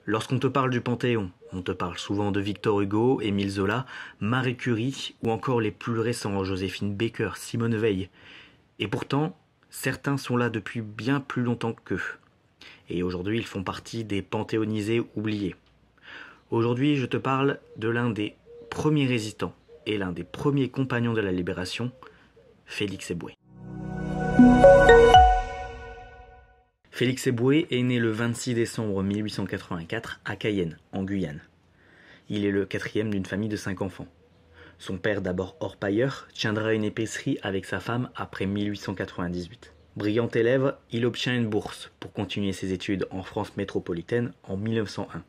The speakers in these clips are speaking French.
Lorsqu'on te parle du Panthéon, on te parle souvent de Victor Hugo, Émile Zola, Marie Curie ou encore les plus récents Joséphine Baker, Simone Veil. Et pourtant, certains sont là depuis bien plus longtemps qu'eux. Et aujourd'hui, ils font partie des panthéonisés oubliés. Aujourd'hui, je te parle de l'un des premiers résistants et l'un des premiers compagnons de la Libération, Félix Éboué. Félix Éboué est né le 26 décembre 1884 à Cayenne, en Guyane. Il est le quatrième d'une famille de 5 enfants. Son père, d'abord orpailleur, tiendra une épicerie avec sa femme après 1898. Brillant élève, il obtient une bourse pour continuer ses études en France métropolitaine en 1901.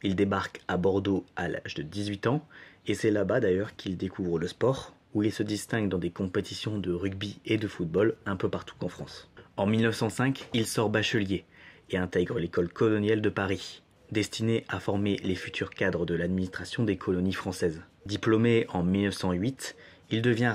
Il débarque à Bordeaux à l'âge de 18 ans et c'est là-bas d'ailleurs qu'il découvre le sport, où il se distingue dans des compétitions de rugby et de football un peu partout en France. En 1905, il sort bachelier et intègre l'école coloniale de Paris, destinée à former les futurs cadres de l'administration des colonies françaises. Diplômé en 1908, il devient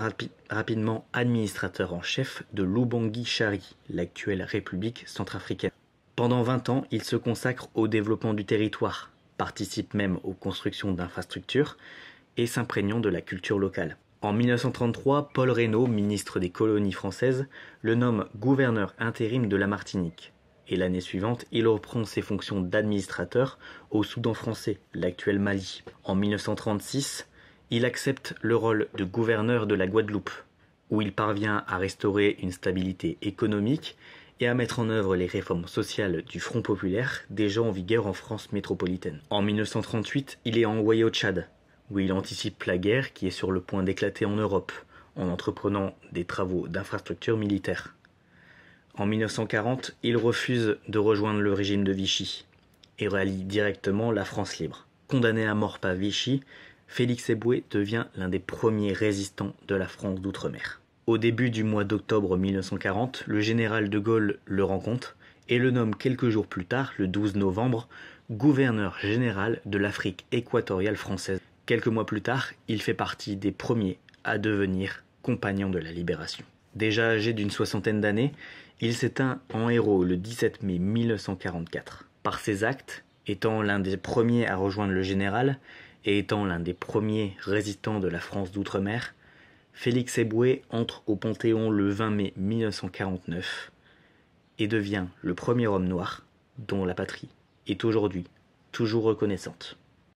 rapidement administrateur en chef de l'Oubangui-Chari, l'actuelle République centrafricaine. Pendant 20 ans, il se consacre au développement du territoire, participe même aux constructions d'infrastructures et s'imprégnant de la culture locale. En 1933, Paul Reynaud, ministre des colonies françaises, le nomme gouverneur intérim de la Martinique. Et l'année suivante, il reprend ses fonctions d'administrateur au Soudan français, l'actuel Mali. En 1936, il accepte le rôle de gouverneur de la Guadeloupe, où il parvient à restaurer une stabilité économique et à mettre en œuvre les réformes sociales du Front populaire déjà en vigueur en France métropolitaine. En 1938, il est envoyé au Tchad, où il anticipe la guerre qui est sur le point d'éclater en Europe, en entreprenant des travaux d'infrastructure militaire. En 1940, il refuse de rejoindre le régime de Vichy et rallie directement la France libre. Condamné à mort par Vichy, Félix Éboué devient l'un des premiers résistants de la France d'outre-mer. Au début du mois d'octobre 1940, le général de Gaulle le rencontre et le nomme quelques jours plus tard, le 12 novembre, gouverneur général de l'Afrique équatoriale française. Quelques mois plus tard, il fait partie des premiers à devenir compagnon de la Libération. Déjà âgé d'une soixantaine d'années, il s'éteint en héros le 17 mai 1944. Par ses actes, étant l'un des premiers à rejoindre le général et étant l'un des premiers résistants de la France d'outre-mer, Félix Éboué entre au Panthéon le 20 mai 1949 et devient le premier homme noir dont la patrie est aujourd'hui toujours reconnaissante.